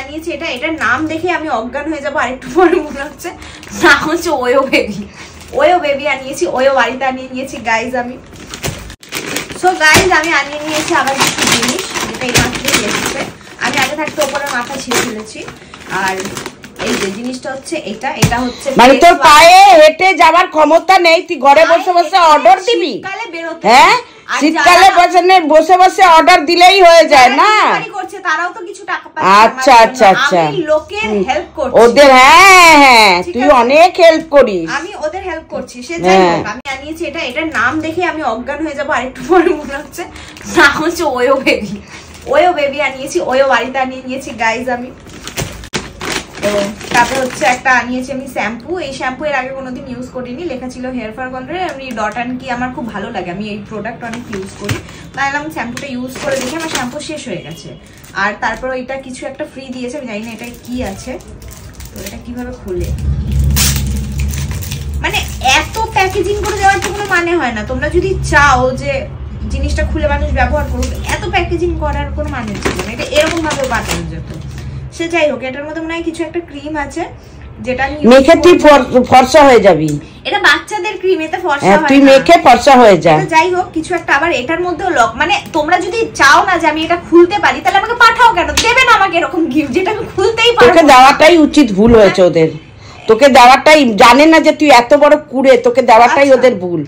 আনিয়েছি এটা, এটার নাম দেখে আমি অজ্ঞান হয়ে যাবো আরেকটু পরে, মনে হচ্ছে নাম হচ্ছে ওয়ো বেবি। ওয়ো বেবি আনিয়েছি, ওয়ো বাড়িতে আনিয়ে নিয়েছি গাইজ আমি। সো গাইজ আমি আনিয়ে নিয়েছি আবার কিছু জিনিস, যেটা এই মাত্রই এসেছে। আমি আগে থাকতে ওপরের মাথা ছিঁড়ে ফেলেছি। আর এই যে জিনিসটা হচ্ছে এটা, এটা হচ্ছে মানে তোর পায়ে হেঁটে যাওয়ার ক্ষমতা নেই, তুই ঘরে বসে বসে অর্ডার দিবি? শীতকালে বেরোতে, হ্যাঁ শীতকালে বসে বসে অর্ডার দিলেই হয়ে যায় না? করছে তারাও তো কিছু টাকা পাচ্ছে। আচ্ছা আচ্ছা আচ্ছা, আমি লোকের হেল্প করছি ওদের। হ্যাঁ হ্যাঁ, তুই অনেক হেল্প করিস। আমি ওদের হেল্প করছি। সে যাই হোক, আমি আনিয়েছি এটা, এটার নাম দেখে আমি অজ্ঞান হয়ে যাবো আরেকটু পরে, মনে হচ্ছে নাম হচ্ছে ওয়ো বেবি। ওয়ো বেবি আনিয়েছি, ওয়ো বাড়িতে আনিয়ে নিয়েছি গাইজ আমি। তো তারপর হচ্ছে একটা আনিয়েছি আমি শ্যাম্পু। এই শ্যাম্পু এর আগে কোনোদিন ইউজ করিনি, লেখা ছিল হেয়ার ফল কন্ট্রোল। আমি ডট অ্যান্ড কি আমার খুব ভালো লাগে, আমি এই প্রোডাক্ট অনেক ইউজ করি। তাই আমি শ্যাম্পুটা ইউজ করে দেখি আমার শ্যাম্পু শেষ হয়ে গেছে। আর তারপর এটা কিছু একটা ফ্রি দিয়েছে, আমি জানি না এটা কি আছে। তো এটা কিভাবে খুলে, মানে এত প্যাকেজিং করে দেওয়ার তো কোনো মানে হয় না। তোমরা যদি চাও যে জিনিসটা খুলে মানুষ ব্যবহার করুক, এত প্যাকেজিং করার কোনো মানে ছিল না। এটা এরকম ভাবে বানানো যেত। সে যাই হোক, এটার মধ্যে মনে হয় কিছু একটা ক্রিম আছে যেটা মেখে তুই ফর্সা হয়ে যাবি। এটা বাচ্চাদের ক্রিম, এতে ফর্সা হয় না, তুই মেখে ফর্সা হয়ে যা। যাই হোক কিছু একটা। আবার এটার মধ্যেও লক, মানে তোমরা যদি চাও না যে আমি এটা খুলতে পারি, তাহলে আমাকে পাঠাও কেন? দেবে না আমাকে এরকম গিফট যেটা আমি খুলতেই পারবো। তোকে দেওয়াটাই উচিত, ভুল হয়েছে ওদের। তোকে দেওয়াটাই, জানে না যে তুই এত বড় কুড়ে, তোকে দেওয়াটাই ওদের ভুল।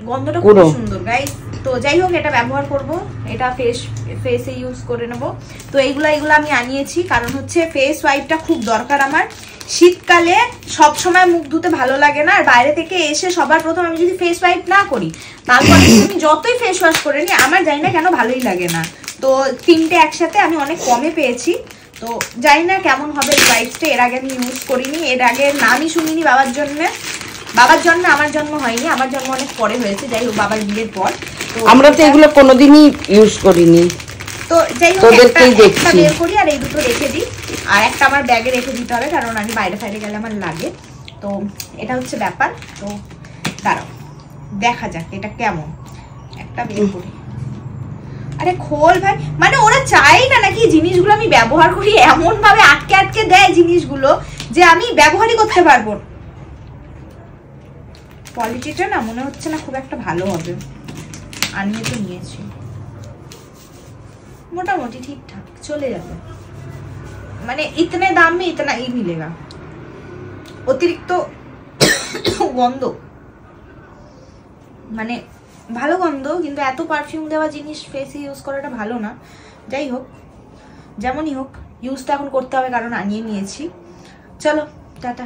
গন্ধটা খুব সুন্দর গাইস। তো যাই হোক, এটা ব্যবহার করব, এটা ফেসে ইউজ করে নেব। তো এইগুলো আমি আনিয়েছি কারণ হচ্ছে ফেস ওয়াইপটা খুব দরকার আমার। শীতকালে সব সময় মুখ ধুতে ভালো লাগে না, আর বাইরে থেকে এসে সবার প্রথম আমি যদি ফেস ওয়াইপ না করি, তারপরে আমি যতই ফেস ওয়াশ করে নিই আমার জানি না কেন ভালোই লাগে না। তো তিনটে একসাথে আমি অনেক কমে পেয়েছি। তো জানি না কেমন হবে ওয়াইপসটা, এর আগে আমি ইউজ করিনি, এর আগে নামই শুনিনি বাবার জন্য। আমার জন্ম হয়নি, আমার জন্ম অনেক পরে হয়েছে। যাই হোক, বাবার বিয়ের পর। আমরা তো এগুলো কোনোদিনই ইউজ করিনি। তো যাই হোক, একটা বের করি আর এই দুটো রেখে দিই, আর একটা আমার ব্যাগে রেখে দিতে হবে কারণ আমি বাইরে গেলে আমার লাগে। তো এটা হচ্ছে ব্যাপার। তো দাঁড়াও দেখা যাক এটা কেমন। একটা বের করি। আরে খোল ভাই, মানে ওরা চাই না নাকি জিনিসগুলো আমি ব্যবহার করি, এমন ভাবে আটকে আটকে দেয় জিনিসগুলো যে আমি ব্যবহারই করতে পারবো। কোয়ালিটিটা না মনে হচ্ছে না খুব একটা ভালো হবে। আনিয়ে তো নিয়েছি, মোটামুটি ঠিকঠাক চলে যাবে, মানে ইতনে দাম মে ইতনা ই মিলেগা। অতিরিক্ত গন্ধ, মানে ভালো গন্ধ, কিন্তু এত পারফিউম দেওয়া জিনিস ফেসে ইউজ করাটা ভালো না। যাই হোক, যেমনই হোক ইউজটা এখন করতে হবে কারণ আনিয়ে নিয়েছি। চলো টাটা।